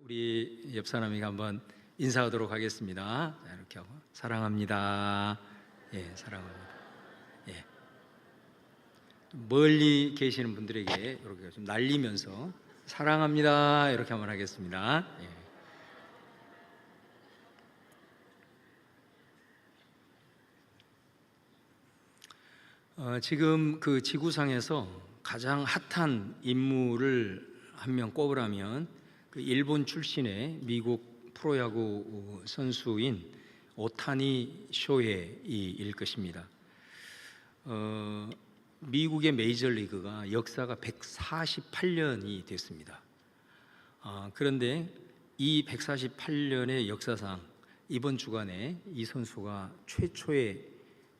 우리 옆 사람에게 한번 인사하도록 하겠습니다. 자, 이렇게 하고 사랑합니다. 예, 사랑합니다. 예. 멀리 계시는 분들에게 이렇게 좀 날리면서 사랑합니다. 이렇게 한번 하겠습니다. 예. 지금 그 지구상에서 가장 핫한 인물을 한 명 꼽으라면 그 일본 출신의 미국 프로야구 선수인 오타니 쇼헤이일 것입니다. 미국의 메이저리그가 역사가 148년이 됐습니다. 그런데 이 148년의 역사상 이번 주간에 이 선수가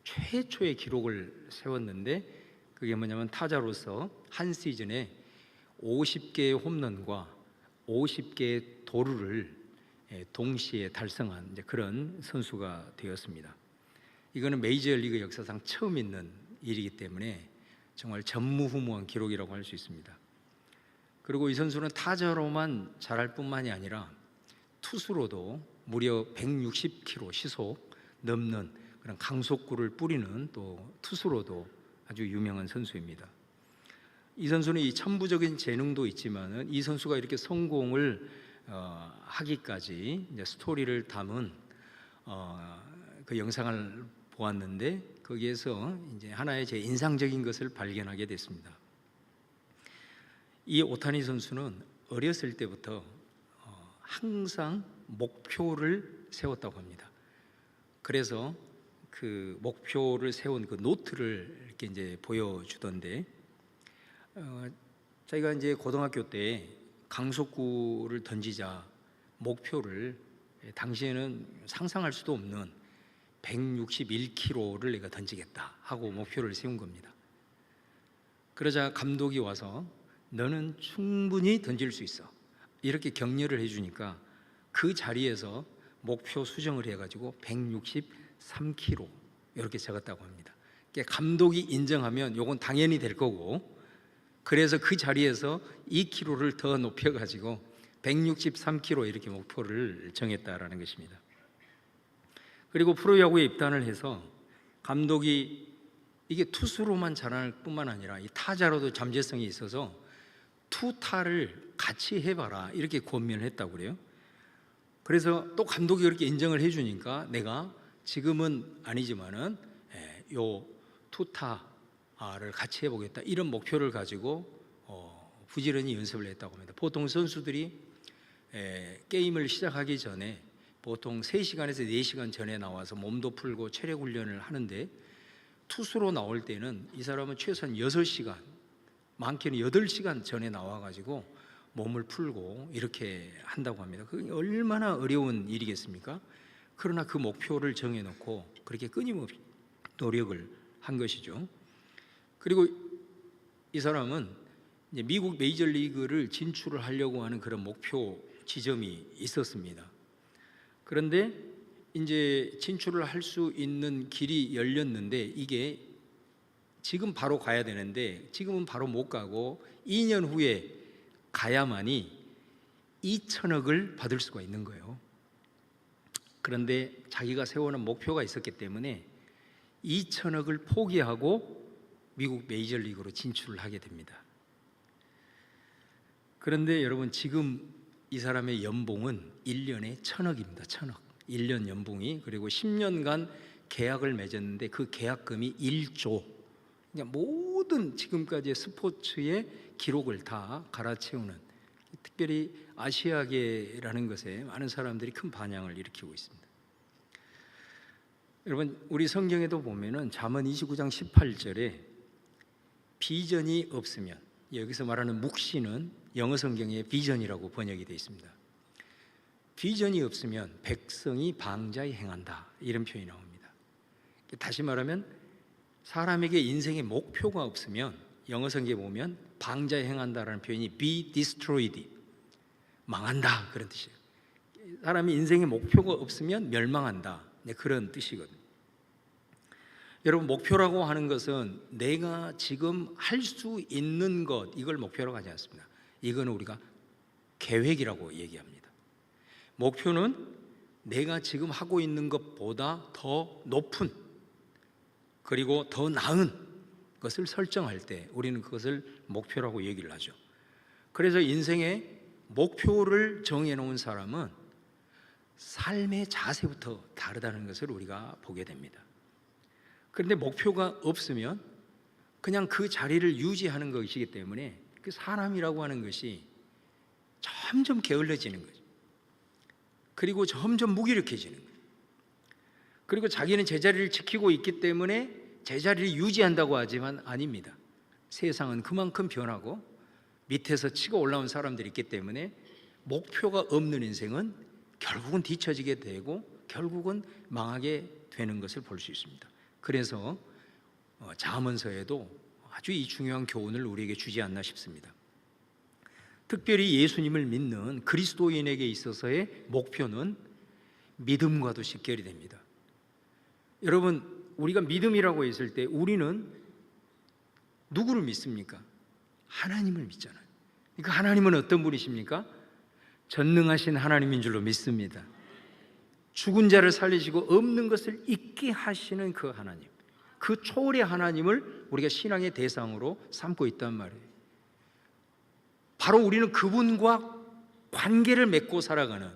최초의 기록을 세웠는데, 그게 뭐냐면 타자로서 한 시즌에 50개의 홈런과 50개의 도루를 동시에 달성한 그런 선수가 되었습니다. 이거는 메이저리그 역사상 처음 있는 일이기 때문에 정말 전무후무한 기록이라고 할 수 있습니다. 그리고 이 선수는 타자로만 잘할 뿐만이 아니라 투수로도 무려 160km 시속 넘는 그런 강속구를 뿌리는 또 투수로도 아주 유명한 선수입니다. 이 선수는 이 천부적인 재능도 있지만은 이 선수가 이렇게 성공을 하기까지 이제 스토리를 담은 그 영상을 보았는데, 거기에서 이제 하나의 제 인상적인 것을 발견하게 됐습니다. 이 오타니 선수는 어렸을 때부터 항상 목표를 세웠다고 합니다. 그래서 그 목표를 세운 그 노트를 이렇게 이제 보여주던데, 자기가 이제 고등학교 때 강속구를 던지자 목표를 당시에는 상상할 수도 없는 161km를 내가 던지겠다 하고 목표를 세운 겁니다. 그러자 감독이 와서 너는 충분히 던질 수 있어 이렇게 격려를 해주니까 그 자리에서 목표 수정을 해가지고 163km 이렇게 적었다고 합니다. 그러니까 감독이 인정하면 요건 당연히 될 거고, 그래서 그 자리에서 2km를 더 높여가지고 163km 이렇게 목표를 정했다라는 것입니다. 그리고 프로야구에 입단을 해서 감독이 이게 투수로만 잘할 뿐만 아니라 이 타자로도 잠재성이 있어서 투타를 같이 해봐라 이렇게 권면을 했다고 그래요. 그래서 또 감독이 그렇게 인정을 해주니까 내가 지금은 아니지만은 요 투타를 같이 해보겠다 이런 목표를 가지고 부지런히 연습을 했다고 합니다. 보통 선수들이 게임을 시작하기 전에 보통 3시간에서 4시간 전에 나와서 몸도 풀고 체력 훈련을 하는데, 투수로 나올 때는 이 사람은 최소한 6시간, 많게는 8시간 전에 나와가지고 몸을 풀고 이렇게 한다고 합니다. 그게 얼마나 어려운 일이겠습니까? 그러나 그 목표를 정해놓고 그렇게 끊임없이 노력을 한 것이죠. 그리고 이 사람은 이제 미국 메이저리그를 진출을 하려고 하는 그런 목표 지점이 있었습니다. 그런데 이제 진출을 할 수 있는 길이 열렸는데, 이게 지금 바로 가야 되는데 지금은 바로 못 가고 2년 후에 가야만이 2천억을 받을 수가 있는 거예요. 그런데 자기가 세워놓은 목표가 있었기 때문에 2천억을 포기하고 미국 메이저리그로 진출을 하게 됩니다. 그런데 여러분, 지금 이 사람의 연봉은 1년에 1,000억입니다. 1,000억 1년 연봉이. 그리고 10년간 계약을 맺었는데 그 계약금이 1조. 그러니까 모든 지금까지의 스포츠의 기록을 다 갈아채우는, 특별히 아시아계라는 것에 많은 사람들이 큰 반향을 일으키고 있습니다. 여러분, 우리 성경에도 보면은 잠언 29장 18절에 비전이 없으면, 여기서 말하는 묵시는 영어 성경에 비전이라고 번역이 되어 있습니다. 비전이 없으면 백성이 방자히 행한다 이런 표현이 나옵니다. 다시 말하면 사람에게 인생의 목표가 없으면 영어 성경에 보면 방자히 행한다라는 표현이 be destroyed, 망한다 그런 뜻이에요. 사람이 인생의 목표가 없으면 멸망한다, 그런 뜻이거든요. 여러분, 목표라고 하는 것은 내가 지금 할 수 있는 것, 이걸 목표라고 하지 않습니다. 이거는 우리가 계획이라고 얘기합니다. 목표는 내가 지금 하고 있는 것보다 더 높은, 그리고 더 나은 것을 설정할 때 우리는 그것을 목표라고 얘기를 하죠. 그래서 인생에 목표를 정해놓은 사람은 삶의 자세부터 다르다는 것을 우리가 보게 됩니다. 그런데 목표가 없으면 그냥 그 자리를 유지하는 것이기 때문에 그 사람이라고 하는 것이 점점 게을러지는 거죠. 그리고 점점 무기력해지는 거예요. 그리고 자기는 제자리를 지키고 있기 때문에 제자리를 유지한다고 하지만 아닙니다. 세상은 그만큼 변하고 밑에서 치고 올라온 사람들이 있기 때문에 목표가 없는 인생은 결국은 뒤처지게 되고 결국은 망하게 되는 것을 볼 수 있습니다. 그래서 잠언서에도 아주 이 중요한 교훈을 우리에게 주지 않나 싶습니다. 특별히 예수님을 믿는 그리스도인에게 있어서의 목표는 믿음과도 직결이 됩니다. 여러분, 우리가 믿음이라고 했을 때 우리는 누구를 믿습니까? 하나님을 믿잖아요. 그러니까 하나님은 어떤 분이십니까? 전능하신 하나님인 줄로 믿습니다. 죽은 자를 살리시고 없는 것을 있게 하시는 그 하나님, 그 초월의 하나님을 우리가 신앙의 대상으로 삼고 있단 말이에요. 바로 우리는 그분과 관계를 맺고 살아가는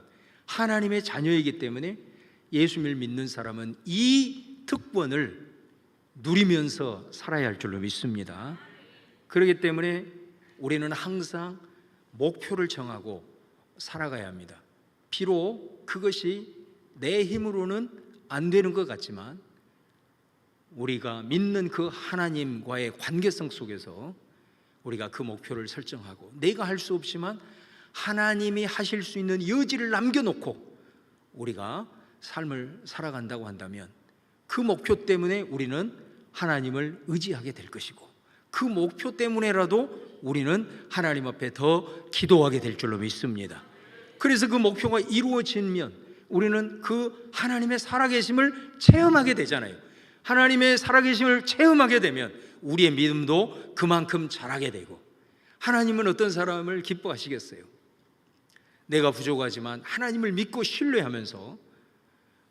하나님의 자녀이기 때문에 예수님을 믿는 사람은 이 특권을 누리면서 살아야 할 줄로 믿습니다. 그렇기 때문에 우리는 항상 목표를 정하고 살아가야 합니다. 비록 그것이 내 힘으로는 안 되는 것 같지만 우리가 믿는 그 하나님과의 관계성 속에서 우리가 그 목표를 설정하고 내가 할 수 없지만 하나님이 하실 수 있는 여지를 남겨놓고 우리가 삶을 살아간다고 한다면 그 목표 때문에 우리는 하나님을 의지하게 될 것이고 그 목표 때문에라도 우리는 하나님 앞에 더 기도하게 될 줄로 믿습니다. 그래서 그 목표가 이루어지면 우리는 그 하나님의 살아계심을 체험하게 되잖아요. 하나님의 살아계심을 체험하게 되면 우리의 믿음도 그만큼 자라게 되고, 하나님은 어떤 사람을 기뻐하시겠어요? 내가 부족하지만 하나님을 믿고 신뢰하면서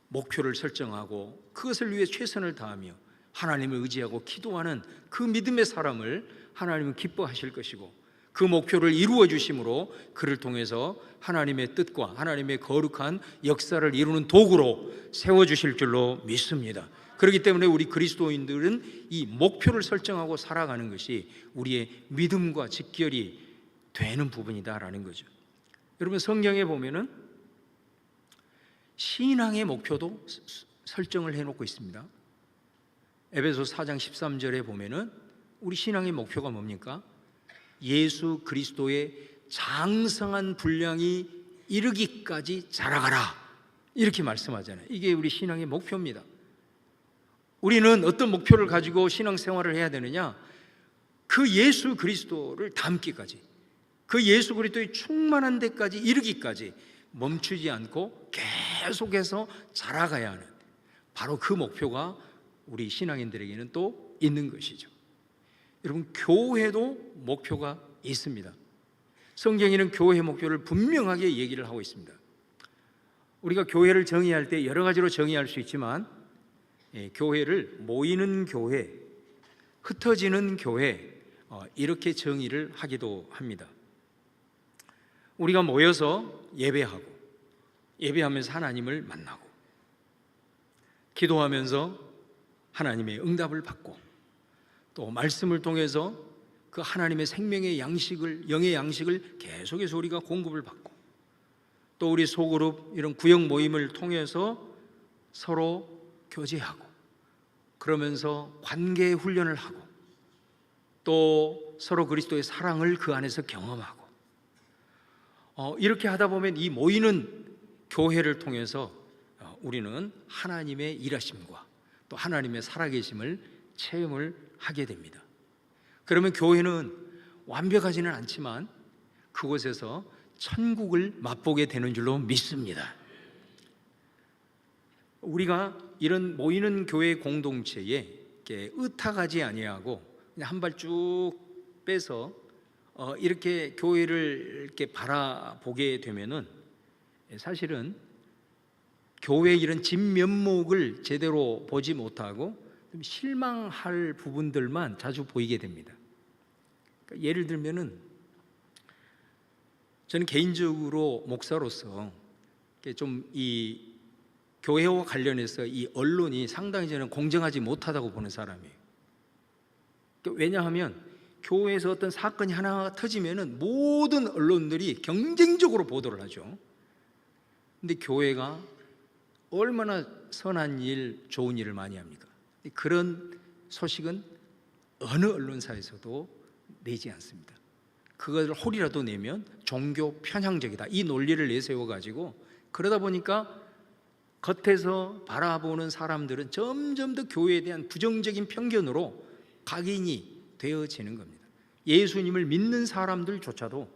목표를 설정하고 그것을 위해 최선을 다하며 하나님을 의지하고 기도하는 그 믿음의 사람을 하나님은 기뻐하실 것이고, 그 목표를 이루어 주심으로 그를 통해서 하나님의 뜻과 하나님의 거룩한 역사를 이루는 도구로 세워주실 줄로 믿습니다. 그렇기 때문에 우리 그리스도인들은 이 목표를 설정하고 살아가는 것이 우리의 믿음과 직결이 되는 부분이다라는 거죠. 여러분, 성경에 보면은 신앙의 목표도 설정을 해놓고 있습니다. 에베소 4장 13절에 보면은 우리 신앙의 목표가 뭡니까? 예수 그리스도의 장성한 분량이 이르기까지 자라가라, 이렇게 말씀하잖아요. 이게 우리 신앙의 목표입니다. 우리는 어떤 목표를 가지고 신앙생활을 해야 되느냐? 그 예수 그리스도를 닮기까지, 그 예수 그리스도의 충만한 데까지 이르기까지 멈추지 않고 계속해서 자라가야 하는, 바로 그 목표가 우리 신앙인들에게는 또 있는 것이죠. 여러분, 교회도 목표가 있습니다. 성경에는 교회 목표를 분명하게 얘기를 하고 있습니다. 우리가 교회를 정의할 때 여러 가지로 정의할 수 있지만, 교회를 모이는 교회, 흩어지는 교회, 이렇게 정의를 하기도 합니다. 우리가 모여서 예배하고, 예배하면서 하나님을 만나고, 기도하면서 하나님의 응답을 받고, 또 말씀을 통해서 그 하나님의 생명의 양식을, 영의 양식을 계속해서 우리가 공급을 받고, 또 우리 소그룹 이런 구역 모임을 통해서 서로 교제하고, 그러면서 관계 훈련을 하고, 또 서로 그리스도의 사랑을 그 안에서 경험하고, 이렇게 하다 보면 이 모이는 교회를 통해서 우리는 하나님의 일하심과 또 하나님의 살아계심을 체험을 하게 됩니다. 그러면 교회는 완벽하지는 않지만 그곳에서 천국을 맛보게 되는 줄로 믿습니다. 우리가 이런 모이는 교회 공동체에 의탁하지 아니하고 그냥 한 발 쭉 빼서 이렇게 교회를 이렇게 바라보게 되면은 사실은 교회의 이런 진면목을 제대로 보지 못하고 좀 실망할 부분들만 자주 보이게 됩니다. 그러니까 예를 들면은 저는 개인적으로 목사로서 좀 이 교회와 관련해서 이 언론이 상당히 저는 공정하지 못하다고 보는 사람이에요. 왜냐하면 교회에서 어떤 사건이 하나 터지면은 모든 언론들이 경쟁적으로 보도를 하죠. 근데 교회가 얼마나 선한 일, 좋은 일을 많이 합니까? 그런 소식은 어느 언론사에서도 내지 않습니다. 그것을 혹이라도 내면 종교 편향적이다, 이 논리를 내세워가지고, 그러다 보니까 겉에서 바라보는 사람들은 점점 더 교회에 대한 부정적인 편견으로 각인이 되어지는 겁니다. 예수님을 믿는 사람들조차도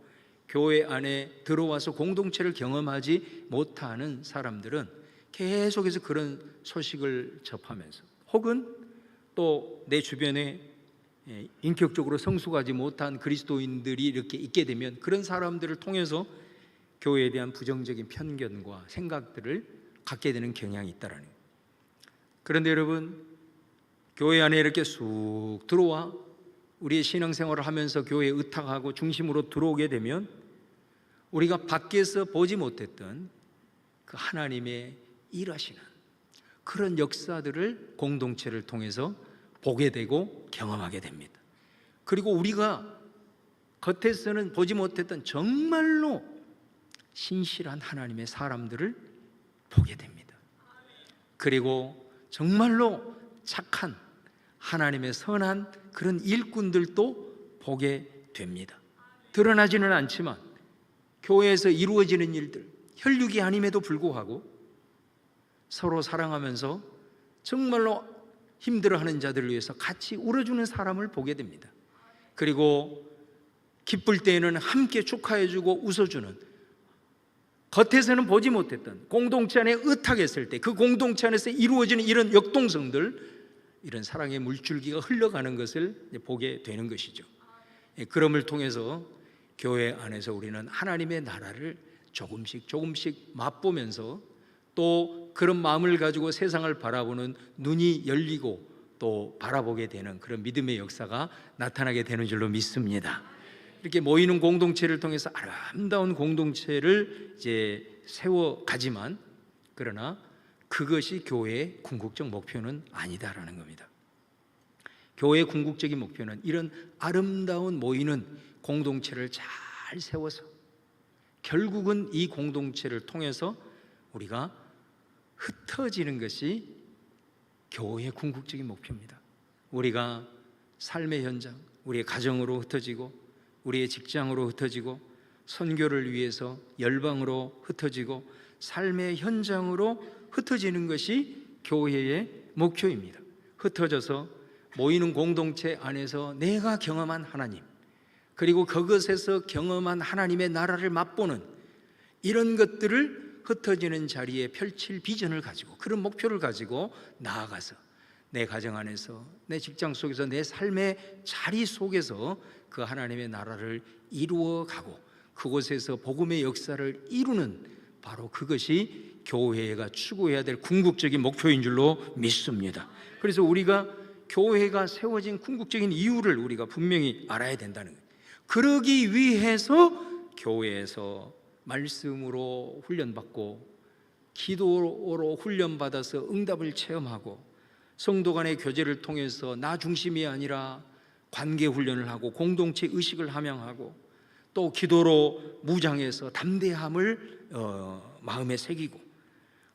교회 안에 들어와서 공동체를 경험하지 못하는 사람들은 계속해서 그런 소식을 접하면서, 혹은 또 내 주변에 인격적으로 성숙하지 못한 그리스도인들이 이렇게 있게 되면 그런 사람들을 통해서 교회에 대한 부정적인 편견과 생각들을 갖게 되는 경향이 있다라는 거예요. 그런데 여러분, 교회 안에 이렇게 쑥 들어와 우리의 신앙생활을 하면서 교회에 의탁하고 중심으로 들어오게 되면 우리가 밖에서 보지 못했던 그 하나님의 일하시는 그런 역사들을 공동체를 통해서 보게 되고 경험하게 됩니다. 그리고 우리가 겉에서는 보지 못했던 정말로 신실한 하나님의 사람들을 보게 됩니다. 그리고 정말로 착한 하나님의 선한 그런 일꾼들도 보게 됩니다. 드러나지는 않지만 교회에서 이루어지는 일들, 혈육이 아님에도 불구하고 서로 사랑하면서 정말로 힘들어하는 자들을 위해서 같이 울어주는 사람을 보게 됩니다. 그리고 기쁠 때에는 함께 축하해주고 웃어주는, 겉에서는 보지 못했던 공동체 안에 의탁했을 때 그 공동체 안에서 이루어지는 이런 역동성들, 이런 사랑의 물줄기가 흘러가는 것을 보게 되는 것이죠. 그럼을 통해서 교회 안에서 우리는 하나님의 나라를 조금씩 조금씩 맛보면서 또 그런 마음을 가지고 세상을 바라보는 눈이 열리고 또 바라보게 되는 그런 믿음의 역사가 나타나게 되는 줄로 믿습니다. 이렇게 모이는 공동체를 통해서 아름다운 공동체를 이제 세워가지만, 그러나 그것이 교회의 궁극적 목표는 아니다라는 겁니다. 교회의 궁극적인 목표는 이런 아름다운 모이는 공동체를 잘 세워서 결국은 이 공동체를 통해서 우리가 흩어지는 것이 교회의 궁극적인 목표입니다. 우리가 삶의 현장, 우리의 가정으로 흩어지고 우리의 직장으로 흩어지고 선교를 위해서 열방으로 흩어지고 삶의 현장으로 흩어지는 것이 교회의 목표입니다. 흩어져서 모이는 공동체 안에서 내가 경험한 하나님, 그리고 그것에서 경험한 하나님의 나라를 맛보는 이런 것들을 흩어지는 자리에 펼칠 비전을 가지고, 그런 목표를 가지고 나아가서 내 가정 안에서, 내 직장 속에서, 내 삶의 자리 속에서 그 하나님의 나라를 이루어가고 그곳에서 복음의 역사를 이루는, 바로 그것이 교회가 추구해야 될 궁극적인 목표인 줄로 믿습니다. 그래서 우리가 교회가 세워진 궁극적인 이유를 우리가 분명히 알아야 된다는 거예요. 그러기 위해서 교회에서 말씀으로 훈련받고 기도로 훈련받아서 응답을 체험하고 성도 간의 교제를 통해서 나 중심이 아니라 관계 훈련을 하고 공동체 의식을 함양하고 또 기도로 무장해서 담대함을 마음에 새기고,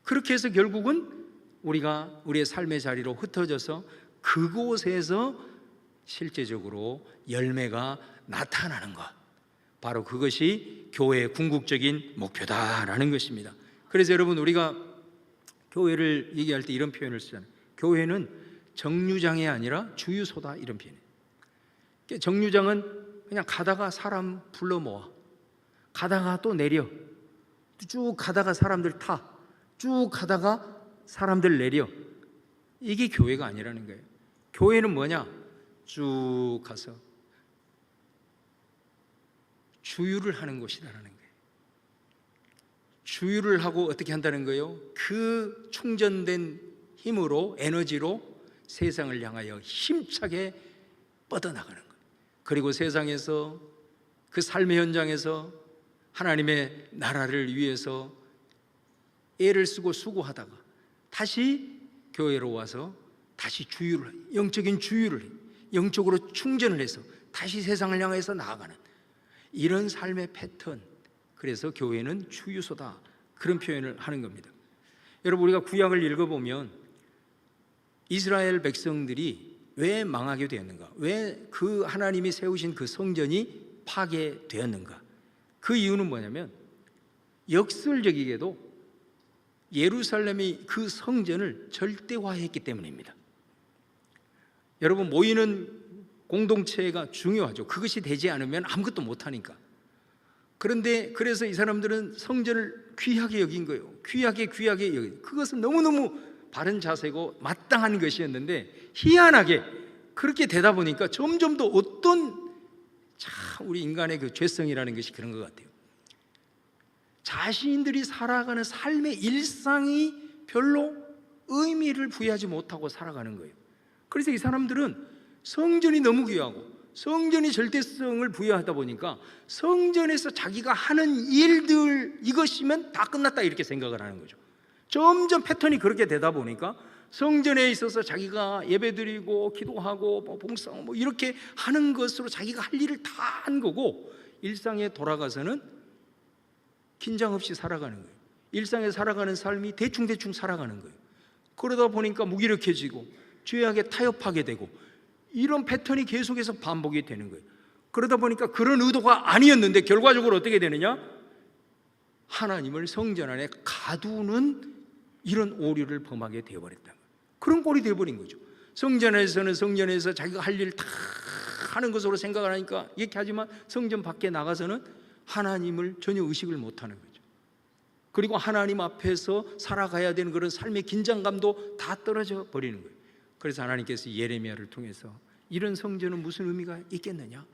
그렇게 해서 결국은 우리가 우리의 삶의 자리로 흩어져서 그곳에서 실제적으로 열매가 나타나는 것, 바로 그것이 교회의 궁극적인 목표다라는 것입니다. 그래서 여러분, 우리가 교회를 얘기할 때 이런 표현을 쓰잖아요. 교회는 정류장이 아니라 주유소다, 이런 표현이에요. 정류장은 그냥 가다가 사람 불러 모아, 가다가 또 내려, 쭉 가다가 사람들 타, 쭉 가다가 사람들 내려, 이게 교회가 아니라는 거예요. 교회는 뭐냐? 쭉 가서 주유를 하는 곳이라는 거예요. 주유를 하고 어떻게 한다는 거예요? 그 충전된 힘으로, 에너지로 세상을 향하여 힘차게 뻗어나가는 거예요. 그리고 세상에서, 그 삶의 현장에서 하나님의 나라를 위해서 애를 쓰고 수고하다가 다시 교회로 와서 다시 주유를, 영적인 주유를 해요. 영적으로 충전을 해서 다시 세상을 향해서 나아가는 이런 삶의 패턴. 그래서 교회는 주유소다, 그런 표현을 하는 겁니다. 여러분, 우리가 구약을 읽어보면 이스라엘 백성들이 왜 망하게 되었는가, 왜 그 하나님이 세우신 그 성전이 파괴되었는가, 그 이유는 뭐냐면 역설적이게도 예루살렘이 그 성전을 절대화했기 때문입니다. 여러분, 모이는 공동체가 중요하죠. 그것이 되지 않으면 아무것도 못하니까. 그런데 그래서 이 사람들은 성전을 귀하게 여긴 거예요. 귀하게 여긴. 그것은 너무너무 바른 자세고 마땅한 것이었는데 희한하게 그렇게 되다 보니까 점점 더 어떤, 참 우리 인간의 그 죄성이라는 것이 그런 것 같아요. 자신들이 살아가는 삶의 일상이 별로 의미를 부여하지 못하고 살아가는 거예요. 그래서 이 사람들은 성전이 너무 귀하고 성전이 절대성을 부여하다 보니까 성전에서 자기가 하는 일들, 이것이면 다 끝났다 이렇게 생각을 하는 거죠. 점점 패턴이 그렇게 되다 보니까 성전에 있어서 자기가 예배드리고 기도하고 봉사하고 이렇게 하는 것으로 자기가 할 일을 다 한 거고, 일상에 돌아가서는 긴장 없이 살아가는 거예요. 일상에 살아가는 삶이 대충 살아가는 거예요. 그러다 보니까 무기력해지고 죄악에 타협하게 되고 이런 패턴이 계속해서 반복이 되는 거예요. 그러다 보니까 그런 의도가 아니었는데 결과적으로 어떻게 되느냐? 하나님을 성전 안에 가두는 이런 오류를 범하게 되어버렸다. 그런 꼴이 되어버린 거죠. 성전에서는 성전에서 자기가 할 일 다 하는 것으로 생각을 하니까 이렇게 하지만 성전 밖에 나가서는 하나님을 전혀 의식을 못하는 거죠. 그리고 하나님 앞에서 살아가야 되는 그런 삶의 긴장감도 다 떨어져 버리는 거예요. 그래서 하나님께서 예레미야를 통해서 이런 성전은 무슨 의미가 있겠느냐?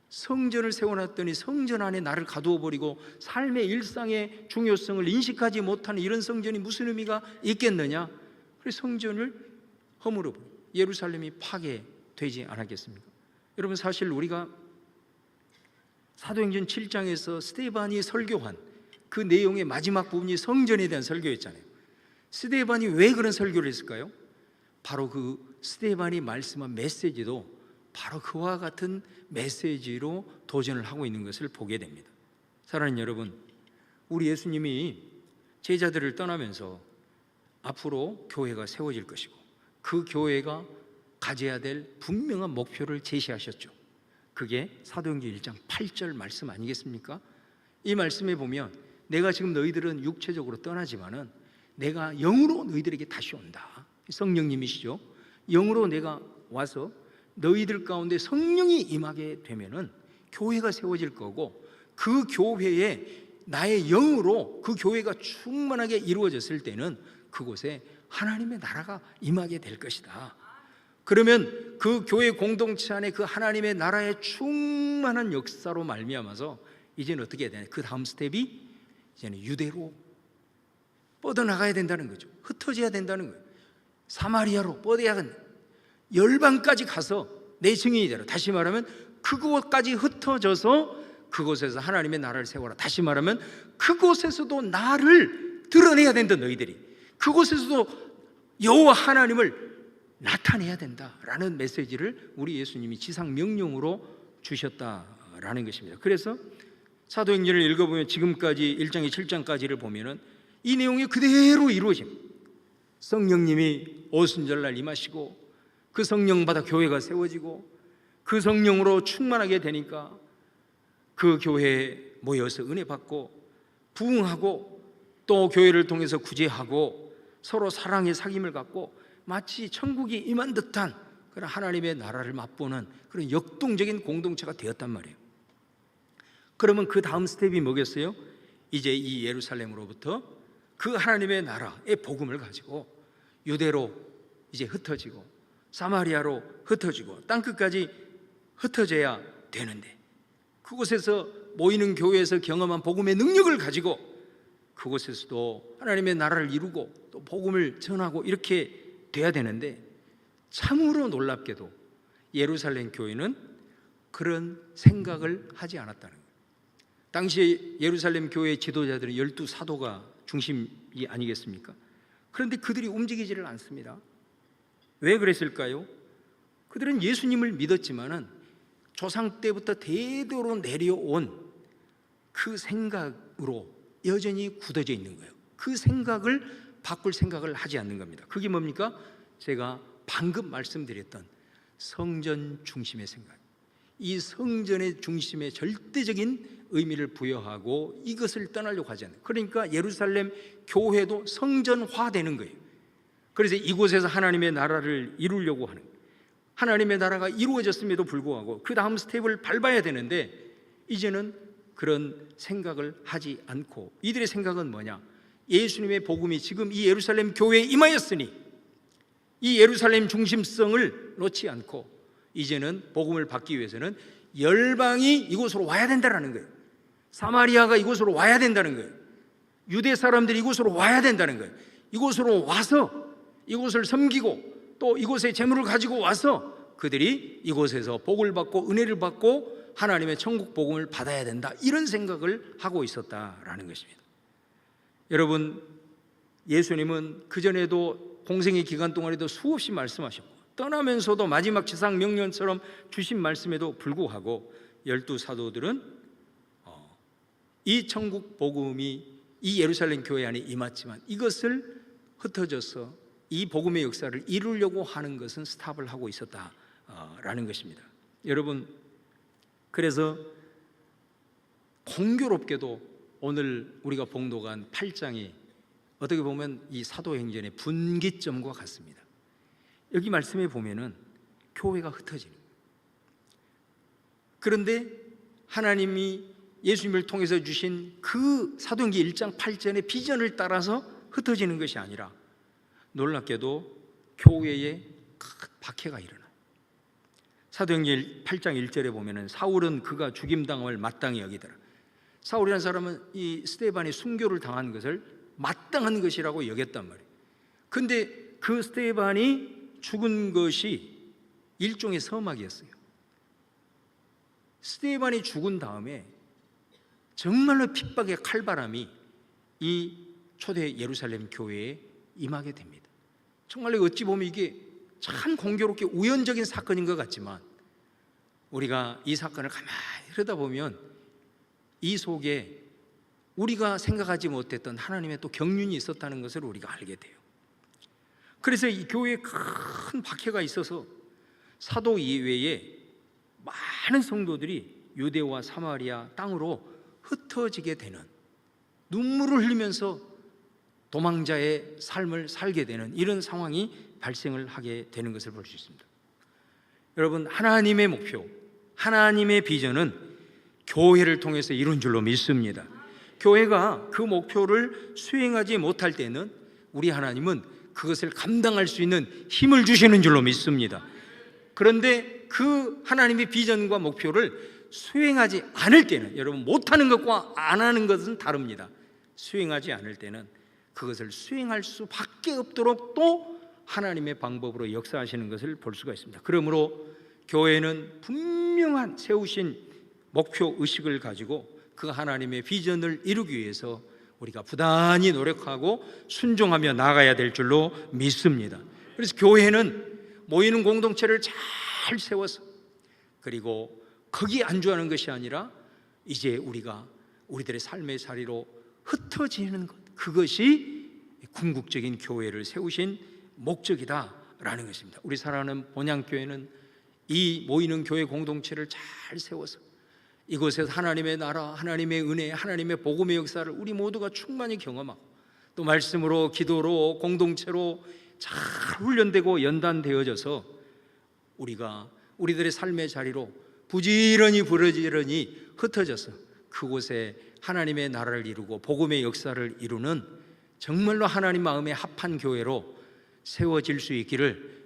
성전을 세워놨더니 성전 안에 나를 가두어 버리고 삶의 일상의 중요성을 인식하지 못하는 이런 성전이 무슨 의미가 있겠느냐? 그래서 성전을 허물어 버려, 예루살렘이 파괴되지 않았겠습니까? 여러분, 사실 우리가 사도행전 7장에서 스데반이 설교한 그 내용의 마지막 부분이 성전에 대한 설교였잖아요. 스데반이 왜 그런 설교를 했을까요? 바로 그 스데반이 말씀한 메시지도 바로 그와 같은 메시지로 도전을 하고 있는 것을 보게 됩니다. 사랑하는 여러분, 우리 예수님이 제자들을 떠나면서 앞으로 교회가 세워질 것이고 그 교회가 가져야 될 분명한 목표를 제시하셨죠. 그게 사도행전 1장 8절 말씀 아니겠습니까? 이 말씀에 보면 내가 지금 너희들은 육체적으로 떠나지만은 내가 영으로 너희들에게 다시 온다. 성령님이시죠. 영으로 내가 와서 너희들 가운데 성령이 임하게 되면은 교회가 세워질 거고, 그 교회에 나의 영으로 그 교회가 충만하게 이루어졌을 때는 그곳에 하나님의 나라가 임하게 될 것이다. 그러면 그 교회 공동체 안에 그 하나님의 나라의 충만한 역사로 말미암아서 이제는 어떻게 해야 되냐? 그 다음 스텝이 이제는 유대로 뻗어나가야 된다는 거죠. 흩어져야 된다는 거예요. 사마리아로 뻗어야, 열방까지 가서 내 증인이 되라. 다시 말하면 그곳까지 흩어져서 그곳에서 하나님의 나라를 세워라. 다시 말하면 그곳에서도 나를 드러내야 된다. 너희들이 그곳에서도 여호와 하나님을 나타내야 된다라는 메시지를 우리 예수님이 지상 명령으로 주셨다라는 것입니다. 그래서 사도행전을 읽어보면 지금까지 1장에 7장까지를 보면은 이 내용이 그대로 이루어집니다. 성령님이 오순절날 임하시고 그 성령 받아 교회가 세워지고 그 성령으로 충만하게 되니까 그 교회에 모여서 은혜 받고 부흥하고 또 교회를 통해서 구제하고 서로 사랑의 사귐을 갖고 마치 천국이 임한 듯한 그런 하나님의 나라를 맛보는 그런 역동적인 공동체가 되었단 말이에요. 그러면 그 다음 스텝이 뭐겠어요? 이제 이 예루살렘으로부터 그 하나님의 나라의 복음을 가지고 유대로 이제 흩어지고 사마리아로 흩어지고 땅끝까지 흩어져야 되는데, 그곳에서 모이는 교회에서 경험한 복음의 능력을 가지고 그곳에서도 하나님의 나라를 이루고 또 복음을 전하고 이렇게 돼야 되는데, 참으로 놀랍게도 예루살렘 교회는 그런 생각을 하지 않았다는 거예요. 당시에 예루살렘 교회의 지도자들은 12사도가 중심이 아니겠습니까? 그런데 그들이 움직이지를 않습니다. 왜 그랬을까요? 그들은 예수님을 믿었지만은 조상 때부터 대대로 내려온 그 생각으로 여전히 굳어져 있는 거예요. 그 생각을 바꿀 생각을 하지 않는 겁니다. 그게 뭡니까? 제가 방금 말씀드렸던 성전 중심의 생각, 이 성전의 중심에 절대적인 의미를 부여하고 이것을 떠나려고 하지 않아요. 그러니까 예루살렘 교회도 성전화되는 거예요. 그래서 이곳에서 하나님의 나라를 이루려고 하는 거예요. 하나님의 나라가 이루어졌음에도 불구하고 그 다음 스텝을 밟아야 되는데, 이제는 그런 생각을 하지 않고, 이들의 생각은 뭐냐? 예수님의 복음이 지금 이 예루살렘 교회에 임하였으니 이 예루살렘 중심성을 놓지 않고 이제는 복음을 받기 위해서는 열방이 이곳으로 와야 된다는 거예요. 사마리아가 이곳으로 와야 된다는 거예요. 유대 사람들이 이곳으로 와야 된다는 거예요. 이곳으로 와서 이곳을 섬기고 또 이곳에 재물을 가지고 와서 그들이 이곳에서 복을 받고 은혜를 받고 하나님의 천국 복음을 받아야 된다, 이런 생각을 하고 있었다라는 것입니다. 여러분, 예수님은 그전에도 공생의 기간 동안에도 수없이 말씀하셨고, 떠나면서도 마지막 지상 명령처럼 주신 말씀에도 불구하고 12사도들은 이 천국 복음이 이 예루살렘 교회 안에 임했지만 이것을 흩어져서 이 복음의 역사를 이루려고 하는 것은 스탑을 하고 있었다라는 것입니다. 여러분, 그래서 공교롭게도 오늘 우리가 봉독한 8장이 어떻게 보면 이 사도행전의 분기점과 같습니다. 여기 말씀에 보면은 교회가 흩어지는 거예요. 그런데 하나님이 예수님을 통해서 주신 그 사도행전 1장 8절의 비전을 따라서 흩어지는 것이 아니라 놀랍게도 교회에 큰 박해가 일어나요. 사도행전 8장 1절에 보면은 사울은 그가 죽임당함을 마땅히 여기더라. 사울이라는 사람은 이 스데반이 순교를 당한 것을 마땅한 것이라고 여겼단 말이에요. 근데 그 스데반이 죽은 것이 일종의 서막이었어요. 스데반이 죽은 다음에 정말로 핍박의 칼바람이 이 초대 예루살렘 교회에 임하게 됩니다. 정말로 어찌 보면 이게 참 공교롭게 우연적인 사건인 것 같지만 우리가 이 사건을 가만히 들여다보면 이 속에 우리가 생각하지 못했던 하나님의 또 경륜이 있었다는 것을 우리가 알게 돼요. 그래서 이 교회에 큰 박해가 있어서 사도 이외에 많은 성도들이 유대와 사마리아 땅으로 흩어지게 되는, 눈물을 흘리면서 도망자의 삶을 살게 되는 이런 상황이 발생을 하게 되는 것을 볼 수 있습니다. 여러분, 하나님의 목표, 하나님의 비전은 교회를 통해서 이룬 줄로 믿습니다. 교회가 그 목표를 수행하지 못할 때는 우리 하나님은 그것을 감당할 수 있는 힘을 주시는 줄로 믿습니다. 그런데 그 하나님의 비전과 목표를 수행하지 않을 때는, 여러분, 못하는 것과 안 하는 것은 다릅니다. 수행하지 않을 때는 그것을 수행할 수밖에 없도록 또 하나님의 방법으로 역사하시는 것을 볼 수가 있습니다. 그러므로 교회는 분명한 세우신 목표 의식을 가지고 그 하나님의 비전을 이루기 위해서 우리가 부단히 노력하고 순종하며 나아가야 될 줄로 믿습니다. 그래서 교회는 모이는 공동체를 잘 세워서, 그리고 거기에 안주하는 것이 아니라 이제 우리가 우리들의 삶의 자리로 흩어지는 것, 그것이 궁극적인 교회를 세우신 목적이다라는 것입니다. 우리 사랑하는 본향교회는 이 모이는 교회 공동체를 잘 세워서 이곳에서 하나님의 나라, 하나님의 은혜, 하나님의 복음의 역사를 우리 모두가 충만히 경험하고 또 말씀으로, 기도로, 공동체로 잘 훈련되고 연단되어져서 우리가 우리들의 삶의 자리로 부지런히 흩어져서 그곳에 하나님의 나라를 이루고 복음의 역사를 이루는 정말로 하나님 마음에 합한 교회로 세워질 수 있기를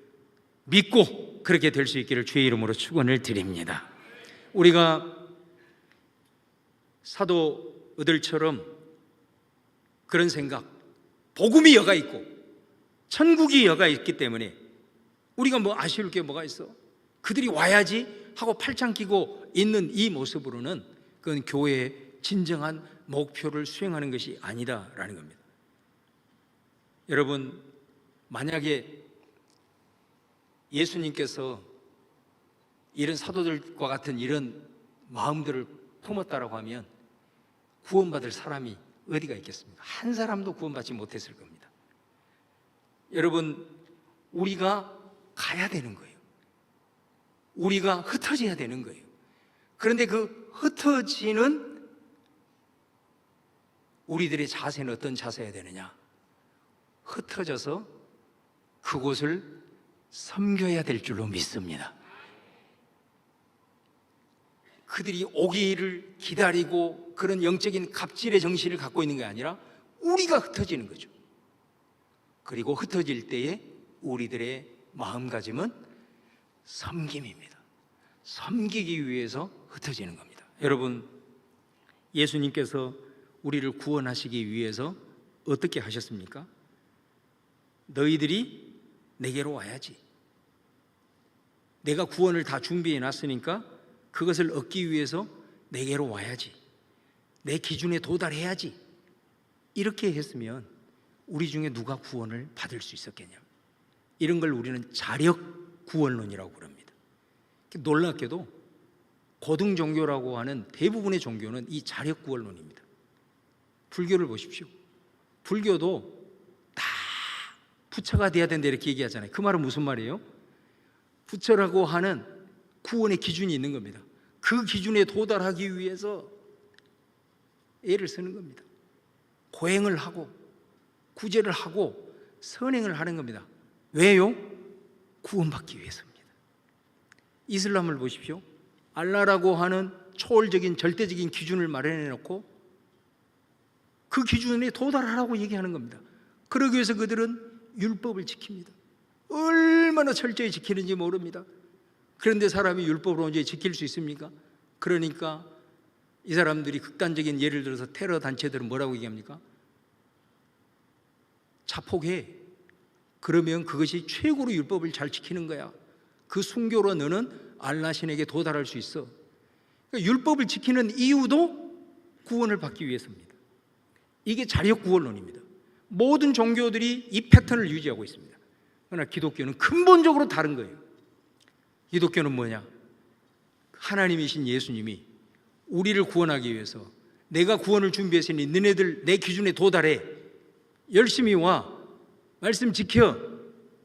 믿고 그렇게 될 수 있기를 주의 이름으로 축원을 드립니다. 우리가 사도들처럼 그런 생각, 복음이 여가 있고 천국이 여가 있기 때문에 우리가 뭐 아쉬울 게 뭐가 있어? 그들이 와야지 하고 팔짱 끼고 있는 이 모습으로는 그건 교회의 진정한 목표를 수행하는 것이 아니다라는 겁니다. 여러분, 만약에 예수님께서 이런 사도들과 같은 이런 마음들을 품었다라고 하면 구원받을 사람이 어디가 있겠습니까? 한 사람도 구원받지 못했을 겁니다. 여러분, 우리가 가야 되는 거예요. 우리가 흩어져야 되는 거예요. 그런데 그 흩어지는 우리들의 자세는 어떤 자세여야 되느냐? 흩어져서 그곳을 섬겨야 될 줄로 믿습니다. 그들이 오기를 기다리고 그런 영적인 갑질의 정신을 갖고 있는 게 아니라 우리가 흩어지는 거죠. 그리고 흩어질 때에 우리들의 마음가짐은 섬김입니다. 섬기기 위해서 흩어지는 겁니다. 여러분, 예수님께서 우리를 구원하시기 위해서 어떻게 하셨습니까? 너희들이 내게로 와야지. 내가 구원을 다 준비해 놨으니까 그것을 얻기 위해서 내게로 와야지. 내 기준에 도달해야지. 이렇게 했으면 우리 중에 누가 구원을 받을 수 있었겠냐? 이런 걸 우리는 자력 구원론이라고 그럽니다. 놀랍게도 고등 종교라고 하는 대부분의 종교는 이 자력 구원론입니다. 불교를 보십시오. 불교도 다 부처가 돼야 된다 이렇게 얘기하잖아요. 그 말은 무슨 말이에요? 부처라고 하는 구원의 기준이 있는 겁니다. 그 기준에 도달하기 위해서 애를 쓰는 겁니다. 고행을 하고 구제를 하고 선행을 하는 겁니다. 왜요? 구원받기 위해서입니다. 이슬람을 보십시오. 알라라고 하는 초월적인 절대적인 기준을 마련해 놓고 그 기준에 도달하라고 얘기하는 겁니다. 그러기 위해서 그들은 율법을 지킵니다. 얼마나 철저히 지키는지 모릅니다. 그런데 사람이 율법을 언제 지킬 수 있습니까? 그러니까 이 사람들이 극단적인 예를 들어서 테러 단체들은 뭐라고 얘기합니까? 자폭해. 그러면 그것이 최고로 율법을 잘 지키는 거야. 그 순교로 너는 알라 신에게 도달할 수 있어. 그러니까 율법을 지키는 이유도 구원을 받기 위해서입니다. 이게 자력 구원론입니다. 모든 종교들이 이 패턴을 유지하고 있습니다. 그러나 기독교는 근본적으로 다른 거예요. 기독교는 뭐냐? 하나님이신 예수님이 우리를 구원하기 위해서 내가 구원을 준비했으니 너네들 내 기준에 도달해. 열심히 와. 말씀 지켜.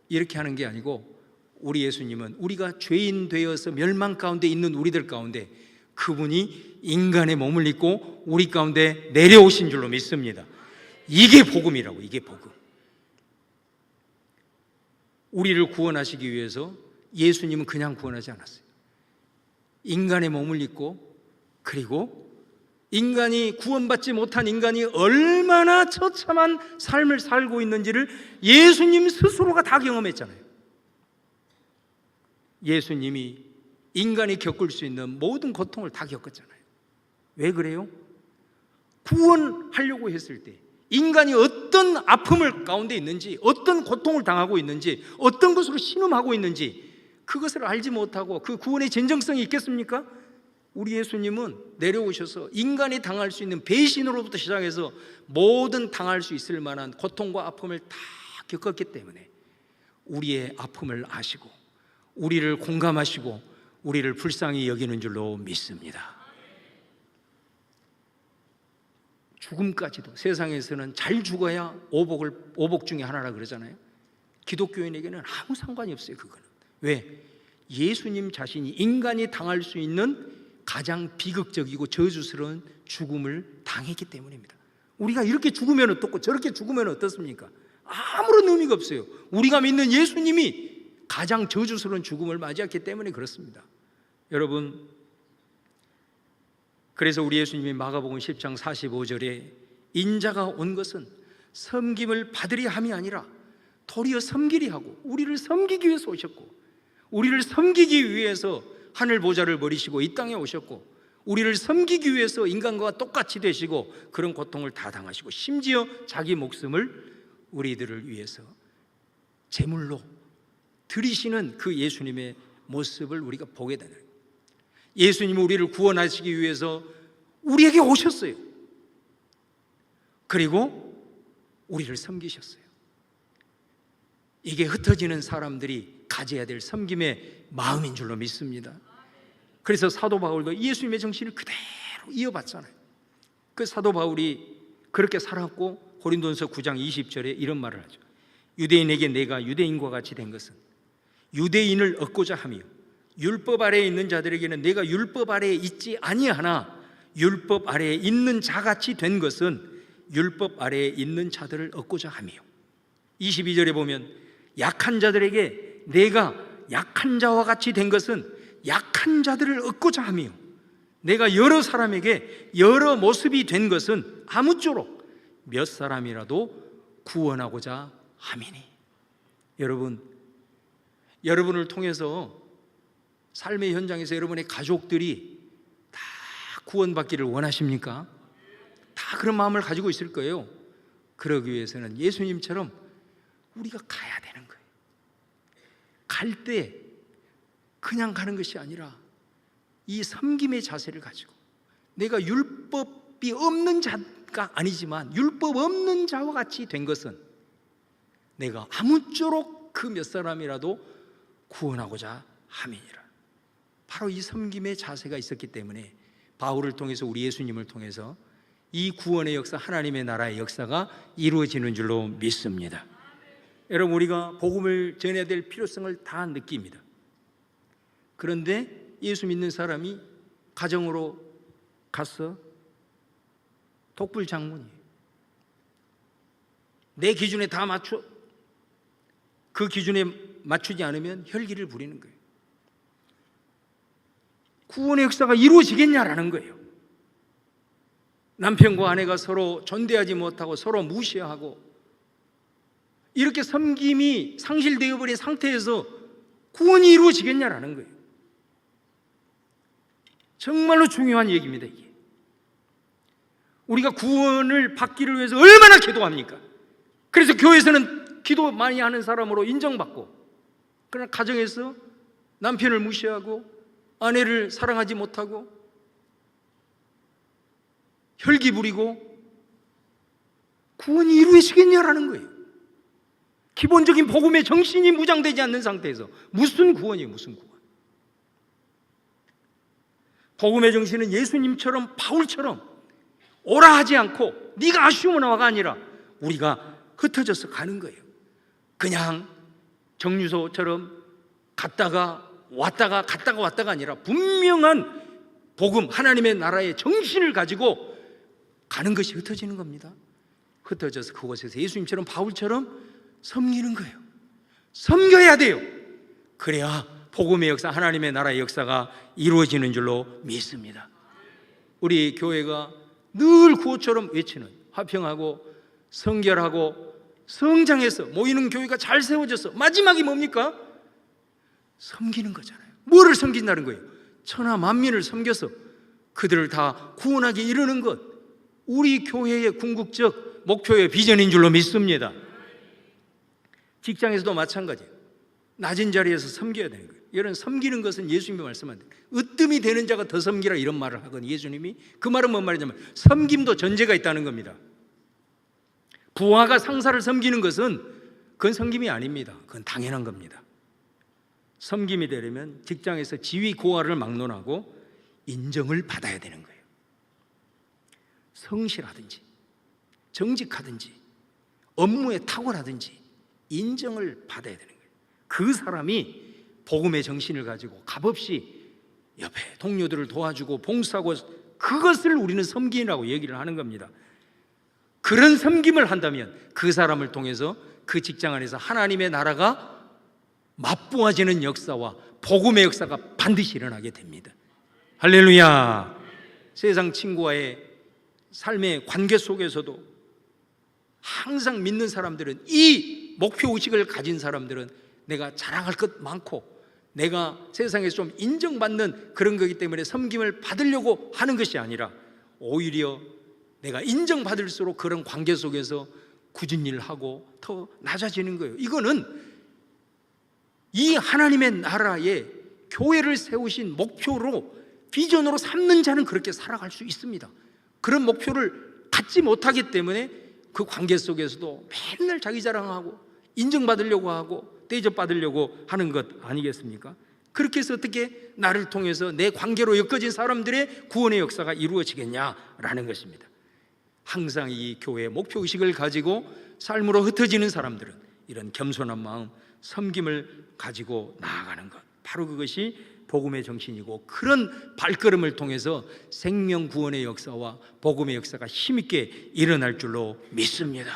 이렇게 하는 게 아니고 우리 예수님은 우리가 죄인 되어서 멸망 가운데 있는 우리들 가운데 그분이 인간의 몸을 입고 우리 가운데 내려오신 줄로 믿습니다. 이게 복음이라고. 이게 복음. 우리를 구원하시기 위해서 예수님은 그냥 구원하지 않았어요. 인간의 몸을 입고 그리고 인간이 구원받지 못한 인간이 얼마나 처참한 삶을 살고 있는지를 예수님 스스로가 다 경험했잖아요. 예수님이 인간이 겪을 수 있는 모든 고통을 다 겪었잖아요. 왜 그래요? 구원하려고 했을 때 인간이 어떤 아픔을 가운데 있는지, 어떤 고통을 당하고 있는지, 어떤 것으로 신음하고 있는지 그것을 알지 못하고 그 구원의 진정성이 있겠습니까? 우리 예수님은 내려오셔서 인간이 당할 수 있는 배신으로부터 시작해서 모든 당할 수 있을 만한 고통과 아픔을 다 겪었기 때문에 우리의 아픔을 아시고 우리를 공감하시고 우리를 불쌍히 여기는 줄로 믿습니다. 죽음까지도 세상에서는 잘 죽어야 오복 중에 하나라 그러잖아요. 기독교인에게는 아무 상관이 없어요. 그거는. 왜? 예수님 자신이 인간이 당할 수 있는 가장 비극적이고 저주스러운 죽음을 당했기 때문입니다. 우리가 이렇게 죽으면 어떻고 저렇게 죽으면 어떻습니까? 아무런 의미가 없어요. 우리가 믿는 예수님이 가장 저주스러운 죽음을 맞이했기 때문에 그렇습니다. 여러분, 그래서 우리 예수님이 마가복음 10장 45절에 인자가 온 것은 섬김을 받으려 함이 아니라 도리어 섬기려 하고 우리를 섬기기 위해서 오셨고 우리를 섬기기 위해서 하늘 보좌를 버리시고 이 땅에 오셨고 우리를 섬기기 위해서 인간과 똑같이 되시고 그런 고통을 다 당하시고 심지어 자기 목숨을 우리들을 위해서 제물로 드리시는 그 예수님의 모습을 우리가 보게 되는 거예요. 예수님은 우리를 구원하시기 위해서 우리에게 오셨어요. 그리고 우리를 섬기셨어요. 이게 흩어지는 사람들이 가져야 될 섬김의 마음인 줄로 믿습니다. 그래서 사도 바울도 예수님의 정신을 그대로 이어받잖아요. 그 사도 바울이 그렇게 살았고 고린도전서 9장 20절에 이런 말을 하죠. 유대인에게 내가 유대인과 같이 된 것은 유대인을 얻고자 하며 율법 아래에 있는 자들에게는 내가 율법 아래에 있지 아니하나 율법 아래에 있는 자같이 된 것은 율법 아래에 있는 자들을 얻고자 하며 22절에 보면 약한 자들에게 내가 약한 자와 같이 된 것은 약한 자들을 얻고자 하며 내가 여러 사람에게 여러 모습이 된 것은 아무쪼록 몇 사람이라도 구원하고자 함이니. 여러분을 통해서 삶의 현장에서 여러분의 가족들이 다 구원받기를 원하십니까? 다 그런 마음을 가지고 있을 거예요. 그러기 위해서는 예수님처럼 우리가 가야 되는 거예요. 갈 때 그냥 가는 것이 아니라 이 섬김의 자세를 가지고 내가 율법이 없는 자가 아니지만 율법 없는 자와 같이 된 것은 내가 아무쪼록 그 몇 사람이라도 구원하고자 함이니라. 바로 이 섬김의 자세가 있었기 때문에 바울을 통해서 우리 예수님을 통해서 이 구원의 역사, 하나님의 나라의 역사가 이루어지는 줄로 믿습니다. 여러분, 우리가 복음을 전해야 될 필요성을 다 느낍니다. 그런데 예수 믿는 사람이 가정으로 가서 독불 장군이에요. 내 기준에 다 맞춰. 그 기준에 맞추지 않으면 혈기를 부리는 거예요. 구원의 역사가 이루어지겠냐라는 거예요. 남편과 아내가 서로 존대하지 못하고 서로 무시하고 이렇게 섬김이 상실되어 버린 상태에서 구원이 이루어지겠냐라는 거예요. 정말로 중요한 얘기입니다. 이게 우리가 구원을 받기를 위해서 얼마나 기도합니까? 그래서 교회에서는 기도 많이 하는 사람으로 인정받고, 그러나 가정에서 남편을 무시하고 아내를 사랑하지 못하고 혈기 부리고 구원이 이루어지겠냐라는 거예요. 기본적인 복음의 정신이 무장되지 않는 상태에서 무슨 구원이에요? 무슨 구원? 복음의 정신은 예수님처럼 바울처럼 오라 하지 않고 네가 아쉬우면 와가 아니라 우리가 흩어져서 가는 거예요. 그냥 정류소처럼 갔다가 왔다가 갔다가 왔다가 아니라 분명한 복음, 하나님의 나라의 정신을 가지고 가는 것이 흩어지는 겁니다. 흩어져서 그곳에서 예수님처럼 바울처럼 섬기는 거예요. 섬겨야 돼요. 그래야 복음의 역사, 하나님의 나라의 역사가 이루어지는 줄로 믿습니다. 우리 교회가 늘 구호처럼 외치는 화평하고 성결하고 성장해서 모이는 교회가 잘 세워져서 마지막이 뭡니까? 섬기는 거잖아요. 뭐를 섬긴다는 거예요? 천하 만민을 섬겨서 그들을 다 구원하게 이르는 것, 우리 교회의 궁극적 목표의 비전인 줄로 믿습니다. 직장에서도 마찬가지예요. 낮은 자리에서 섬겨야 되는 거예요. 여러분, 섬기는 것은 예수님이 말씀하는 으뜸이 되는 자가 더 섬기라 이런 말을 하거든요. 예수님이. 그 말은 뭔 말이냐면 섬김도 전제가 있다는 겁니다. 부하가 상사를 섬기는 것은 그건 섬김이 아닙니다. 그건 당연한 겁니다. 섬김이 되려면 직장에서 지위 고하를 막론하고 인정을 받아야 되는 거예요. 성실하든지 정직하든지 업무에 탁월하든지 인정을 받아야 되는 거예요. 그 사람이 복음의 정신을 가지고 값없이 옆에 동료들을 도와주고 봉사하고, 그것을 우리는 섬김이라고 얘기를 하는 겁니다. 그런 섬김을 한다면 그 사람을 통해서 그 직장 안에서 하나님의 나라가 맛보아지는 역사와 복음의 역사가 반드시 일어나게 됩니다. 할렐루야. 세상 친구와의 삶의 관계 속에서도 항상 믿는 사람들은, 이 목표의식을 가진 사람들은 내가 자랑할 것 많고 내가 세상에서 좀 인정받는 그런 거기 때문에 섬김을 받으려고 하는 것이 아니라 오히려 내가 인정받을수록 그런 관계 속에서 굳은 일을 하고 더 낮아지는 거예요. 이거는 이 하나님의 나라에 교회를 세우신 목표로, 비전으로 삼는 자는 그렇게 살아갈 수 있습니다. 그런 목표를 갖지 못하기 때문에 그 관계 속에서도 맨날 자기 자랑하고 인정받으려고 하고 대접받으려고 하는 것 아니겠습니까? 그렇게 해서 어떻게 나를 통해서 내 관계로 엮어진 사람들의 구원의 역사가 이루어지겠냐라는 것입니다. 항상 이 교회의 목표의식을 가지고 삶으로 흩어지는 사람들은 이런 겸손한 마음, 섬김을 가지고 나아가는 것, 바로 그것이 복음의 정신이고, 그런 발걸음을 통해서 생명 구원의 역사와 복음의 역사가 힘있게 일어날 줄로 믿습니다.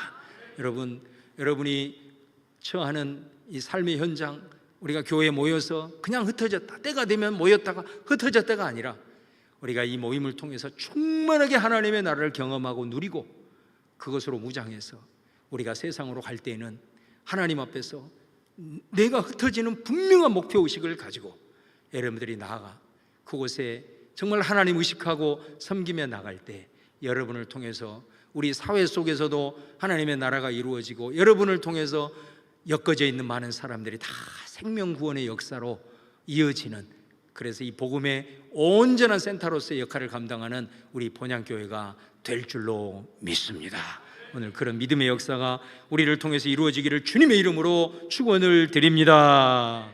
여러분이 처하는 이 삶의 현장, 우리가 교회에 모여서 그냥 흩어졌다, 때가 되면 모였다가 흩어졌다가 아니라 우리가 이 모임을 통해서 충만하게 하나님의 나라를 경험하고 누리고 그것으로 무장해서 우리가 세상으로 갈 때에는 하나님 앞에서 내가 흩어지는 분명한 목표의식을 가지고 여러분들이 나아가 그곳에 정말 하나님 의식하고 섬기며 나갈 때 여러분을 통해서 우리 사회 속에서도 하나님의 나라가 이루어지고, 여러분을 통해서 엮어져 있는 많은 사람들이 다 생명구원의 역사로 이어지는, 그래서 이 복음의 온전한 센터로서의 역할을 감당하는 우리 본향교회가 될 줄로 믿습니다. 오늘 그런 믿음의 역사가 우리를 통해서 이루어지기를 주님의 이름으로 축원을 드립니다.